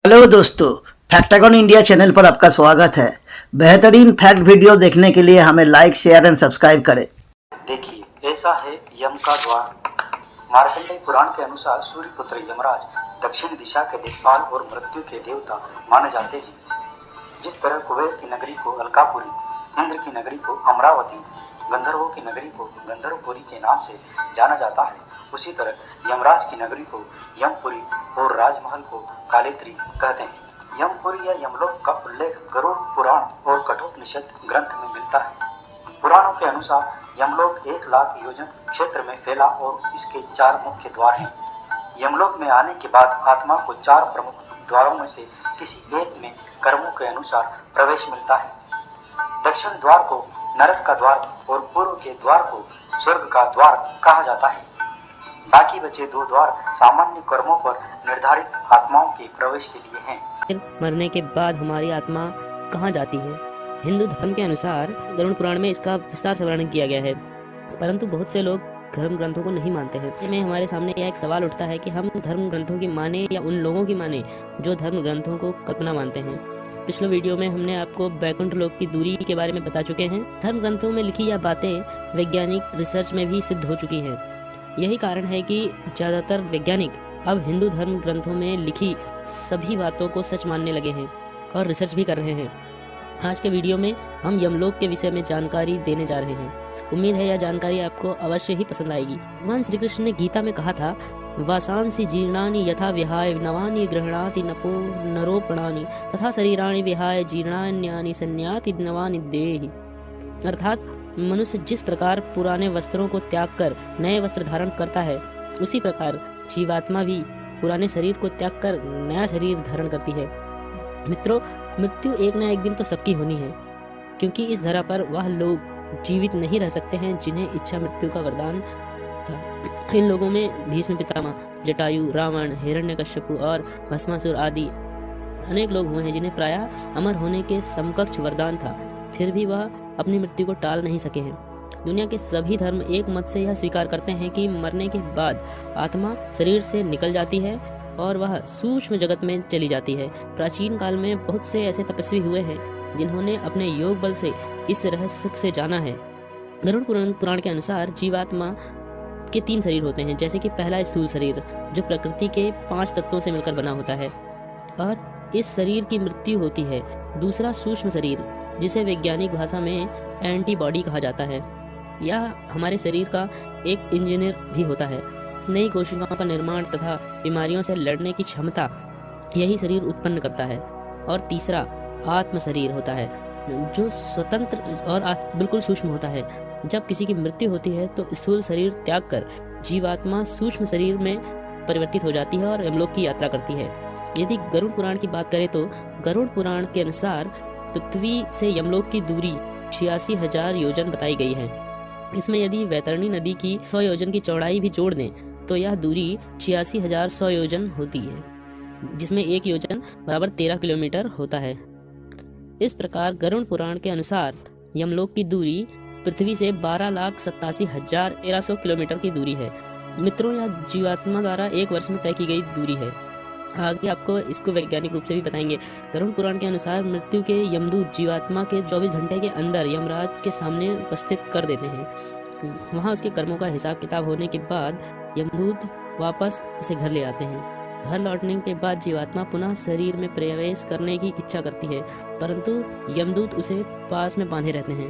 Hello दोस्तों, फैक्टागन India channel पर आपका स्वागत है। बेहतरीन फैक्ट वीडियो देखने के लिए हमें लाइक, शेयर एंड सब्सक्राइब करें। देखिए, ऐसा है यम का द्वार। मार्कंडेय पुराण के अनुसार सूर्य पुत्र यमराज दक्षिण दिशा के दिक्पाल और मृत्यु के देवता माने जाते हैं। जिस तरह कुबेर की नगरी को अलकापुरी, इंद्र की नगरी को अमरावती, गंधर्वों की नगरी को गंधर्वपुरी के नाम से जाना जाता है, उसी तरह यमराज की नगरी को यमपुरी और राजमहल को कालेत्री कहते हैं। यमपुरी या यमलोक का उल्लेख गरुड़ पुराण और कठोपनिषद ग्रंथ में मिलता है। पुराणों के अनुसार यमलोक 1 लाख योजन क्षेत्र में फैला और इसके 4 मुख्य द्वार हैं। यमलोक में आने के बाद आत्मा को 4 प्रमुख द्वारों में से किसी एक में कर्मों के अनुसार प्रवेश मिलता है। दक्षिण द्वार को नरक का द्वार और पूर्व के द्वार को स्वर्ग का द्वार कहा जाता है। बाकी बचे 2 द्वार सामान्य कर्मों पर निर्धारित आत्माओं के प्रवेश के लिए हैं। मरने के बाद हमारी आत्मा कहाँ जाती है? हिंदू धर्म के अनुसार गरुड़ पुराण में इसका विस्तार से वर्णन किया गया है, परंतु बहुत से लोग धर्म ग्रंथों को नहीं मानते हैं। इसमें हमारे सामने यह एक सवाल उठता है कि हम धर्म ग्रंथों की माने या उन लोगों की माने जो धर्म ग्रंथों को कल्पना मानते हैं। पिछले वीडियो में हमने आपको वैकुंठ लोक की दूरी के बारे में बता चुके हैं। धर्म ग्रंथों में लिखी यह बातें वैज्ञानिक रिसर्च में भी सिद्ध हो चुकी हैं। यही कारण है कि ज़्यादातर वैज्ञानिक अब हिंदू धर्म ग्रंथों में लिखी सभी बातों को सच मानने लगे हैं और रिसर्च भी कर रहे हैं। आज के वीडियो में हम यमलोक के विषय में जानकारी देने जा रहे हैं। उम्मीद है यह जानकारी आपको अवश्य ही पसंद आएगी। भगवान श्री कृष्ण ने गीता में कहा था, वासांसि जीर्णानि यथा विहाय नवानि गृह्णाति नपो नरोपणानि तथा शरीराणि विहाय जीर्णान्यानि संयाति नवानि देहि। अर्थात मनुष्य जिस प्रकार पुराने वस्त्रों को त्याग कर नए वस्त्र धारण करता है, उसी प्रकार जीवात्मा भी पुराने शरीर को त्याग कर नया शरीर धारण करती है। मित्रों, मृत्यु एक न एक दिन तो सबकी होनी है, क्योंकि इस धरा पर वह लोग जीवित नहीं रह सकते हैं जिन्हें इच्छा मृत्यु का वरदान था। इन लोगों में भीष्म पितामह, जटायु, रावण, हिरण्यकश्यपु और भस्मासुर आदि अनेक लोग हुए हैं जिन्हें प्रायः अमर होने के समकक्ष वरदान था, फिर भी वह अपनी मृत्यु को टाल नहीं सके हैं। दुनिया के सभी धर्म एक मत से यह स्वीकार करते हैं कि मरने के बाद आत्मा शरीर से निकल जाती है और वह सूक्ष्म जगत में चली जाती है। प्राचीन काल में बहुत से ऐसे तपस्वी हुए हैं जिन्होंने अपने योग बल से इस रहस्य से जाना है। गरुड़ पुराण के अनुसार जीवात्मा के 3 शरीर होते हैं, जैसे कि पहला स्थूल शरीर जो प्रकृति के 5 तत्वों से मिलकर बना होता है और इस शरीर की मृत्यु होती है। दूसरा सूक्ष्म शरीर, जिसे वैज्ञानिक भाषा में एंटीबॉडी कहा जाता है, यह हमारे शरीर का एक इंजीनियर भी होता है। नई कोशिकाओं का निर्माण तथा बीमारियों से लड़ने की क्षमता यही शरीर उत्पन्न करता है। और तीसरा आत्म शरीर होता है, जो स्वतंत्र और बिल्कुल सूक्ष्म होता है। जब किसी की मृत्यु होती है तो स्थूल शरीर त्याग कर जीवात्मा सूक्ष्म शरीर में परिवर्तित हो जाती है और यमलोक की यात्रा करती है। यदि गरुड़ पुराण की बात करें तो गरुड़ पुराण के अनुसार पृथ्वी से यमलोक की दूरी 86,000 योजन बताई गई है। इसमें यदि वैतरणी नदी की 100 योजन की चौड़ाई भी जोड़ दें तो यह दूरी 86,100 योजन होती है, जिसमें 1 योजन बराबर 13 किलोमीटर होता है। इस प्रकार गरुड़ पुराण के अनुसार यमलोक की दूरी पृथ्वी से 12,87,1300 किलोमीटर की दूरी है। मित्रों, यह जीवात्मा द्वारा 1 वर्ष में तय की गई दूरी है। आगे आपको इसको वैज्ञानिक रूप से भी बताएंगे। गरुड़ पुराण के अनुसार मृत्यु के यमदूत जीवात्मा के 24 घंटे के अंदर यमराज के सामने उपस्थित कर देते हैं। वहाँ उसके कर्मों का हिसाब किताब होने के बाद यमदूत वापस उसे घर ले आते हैं। घर लौटने के बाद जीवात्मा पुनः शरीर में प्रवेश करने की इच्छा करती है, परंतु यमदूत उसे पास में बांधे रहते हैं।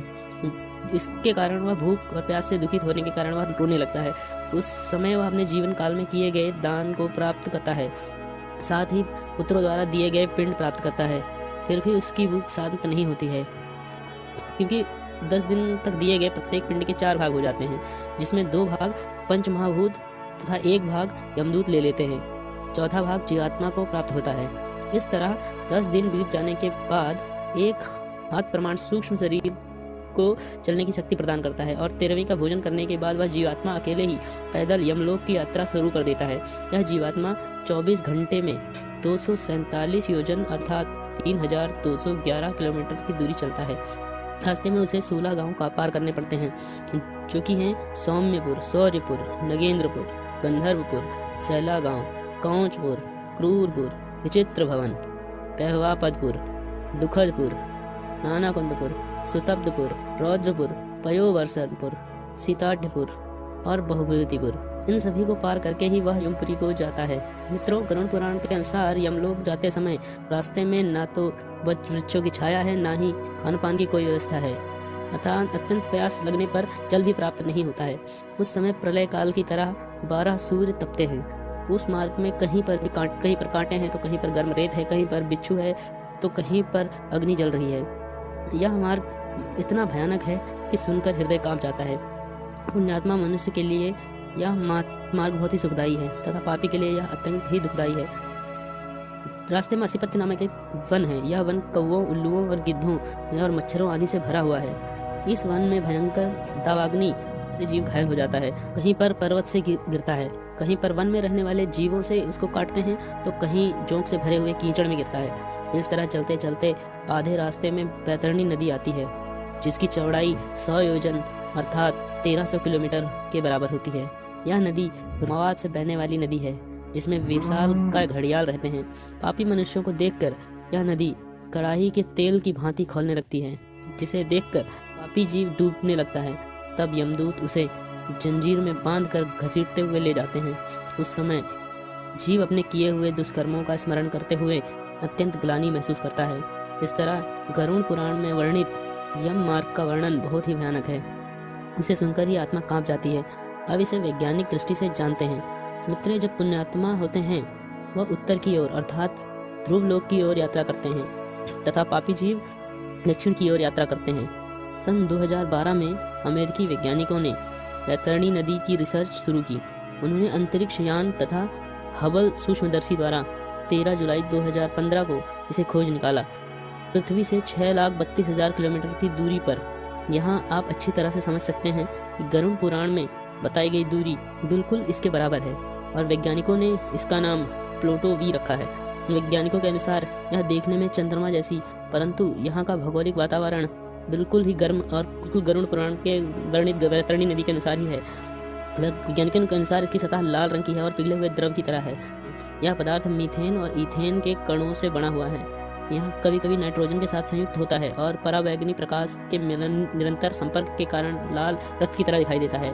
इसके कारण वह भूख और प्यास से दुखित होने के कारण वह रोने लगता है। उस समय वह अपने जीवन काल में किए गए दान को प्राप्त करता है, साथ ही पुत्रों द्वारा दिए गए पिंड प्राप्त करता है। फिर भी उसकी भूख शांत नहीं होती है, क्योंकि 10 दिन तक दिए गए प्रत्येक पिंड के 4 भाग हो जाते हैं, जिसमें 2 भाग पंचमहाभूत तथा 1 भाग यमदूत ले लेते हैं। चौथा भाग जीवात्मा को प्राप्त होता है। इस तरह 10 दिन बीत जाने के बाद 1 हाथ प्रमाण सूक्ष्म शरीर को चलने की शक्ति प्रदान करता है और 13वीं का भोजन करने के बाद वह जीवात्मा अकेले ही पैदल यमलोक की यात्रा शुरू कर देता है। यह जीवात्मा 24 घंटे में 247 योजन अर्थात 3211 किलोमीटर की दूरी चलता है। रास्ते में उसे 16 गांव का पार करने पड़ते हैं, जो कि हैं सौम्यपुर, शौर्यपुर, नगेंद्रपुर, गंधर्वपुर, सैला गांव, कौंचपुर, क्रूरपुर, विचित्र भवन, पहवापदपुर, दुखदपुर, नानाकुंदपुर, सुतब्धपुर, रौद्रपुर, पयोवर्षणपुर, सीताढ़पुर और बहुभूतिपुर, इन सभी को पार करके ही वह यमपुरी को जाता है। मित्रों, गरुड़ पुराण के अनुसार यमलोक जाते समय रास्ते में ना तो वृक्षों की छाया है, ना ही खान पान की कोई व्यवस्था है, अतः अत्यंत प्यास लगने पर जल भी प्राप्त नहीं होता है। उस समय प्रलय काल की तरह 12 सूर्य तपते हैं। उस मार्ग में कहीं पर कांटे हैं तो कहीं पर गर्म रेत है, कहीं पर बिच्छू है तो कहीं पर अग्नि जल रही है। यह मार्ग इतना भयानक है कि सुनकर हृदय कांप जाता है। पुण्यात्मा मनुष्य के लिए यह मार्ग बहुत ही सुखदायी है तथा पापी के लिए यह अत्यंत ही दुखदायी है। रास्ते में असीपत्य नामक एक वन है। यह वन कौवों, उल्लुओं और गिद्धों और मच्छरों आदि से भरा हुआ है। इस वन में भयंकर दावाग्नि से जीव घायल हो जाता है। कहीं पर पर्वत से गिरता है, कहीं पर वन में रहने वाले जीवों से उसको काटते हैं तो कहीं जोंक से भरे हुए कीचड़ में गिरता है। इस तरह चलते चलते आधे रास्ते में बैतरणी नदी आती है, जिसकी चौड़ाई 100 योजन अर्थात 1300 किलोमीटर के बराबर होती है। यह नदी मवाद से बहने वाली नदी है, जिसमें विशाल का घड़ियाल रहते हैं। पापी मनुष्यों को देखकर यह नदी कड़ाही के तेल की भांति खौलने लगती है, जिसे देखकर पापी जीव डूबने लगता है। तब यमदूत उसे जंजीर में बांधकर घसीटते हुए ले जाते हैं। उस समय जीव अपने किए हुए दुष्कर्मों का स्मरण करते हुए अत्यंत ग्लानि महसूस करता है। इस तरह गरुड़ पुराण में वर्णित यम मार्ग का वर्णन बहुत ही भयानक है। इसे सुनकर ही आत्मा कांप जाती है। अब इसे वैज्ञानिक दृष्टि से जानते हैं। मित्र, जब पुण्यात्मा होते हैं वह उत्तर की ओर अर्थात ध्रुव लोक की ओर यात्रा करते हैं तथा पापी जीव दक्षिण की ओर यात्रा करते हैं। सन 2012 में अमेरिकी वैज्ञानिकों ने बैतरणी नदी की रिसर्च शुरू की। उन्होंने अंतरिक्ष यान तथा हबल सूक्ष्मदर्शी द्वारा 13 जुलाई 2015 को इसे खोज निकाला। पृथ्वी से 6,32,000 किलोमीटर की दूरी पर। यहाँ आप अच्छी तरह से समझ सकते हैं कि गरुड़ पुराण में बताई गई दूरी बिल्कुल इसके बराबर है और वैज्ञानिकों ने इसका नाम प्लूटो वी रखा है। वैज्ञानिकों के अनुसार यह देखने में चंद्रमा जैसी, परंतु यहाँ का भौगोलिक वातावरण बिल्कुल ही गर्म और बिल्कुल गरुड़ पुराण के वर्णित बैतरणी नदी के अनुसार ही है। वैज्ञानिकों के अनुसार इसकी सतह लाल रंग की है और पिघले हुए द्रव की तरह है। यह पदार्थ मीथेन और ईथेन के कणों से बना हुआ है। यह कभी कभी नाइट्रोजन के साथ संयुक्त होता है और परावैंगनी प्रकाश के निरंतर संपर्क के कारण लाल रक्त की तरह दिखाई देता है।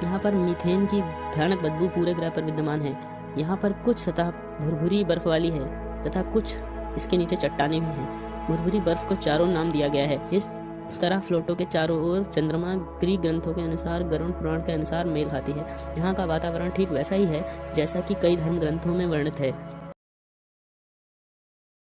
यहाँ पर मीथेन की भयानक बदबू पूरे ग्रह पर विद्यमान है। यहाँ पर कुछ सतह भुरभुरी बर्फ वाली है तथा कुछ इसके नीचे चट्टानें भी हैं। भुरभुरी बर्फ को चारों नाम दिया गया है। इस तरह फ्लोटो के चारों ओर चंद्रमा ग्रीक ग्रंथों के अनुसार गरुड़ पुराण के अनुसार मेल खाती है। यहाँ का वातावरण ठीक वैसा ही है जैसा कि कई धर्म ग्रंथों में वर्णित है।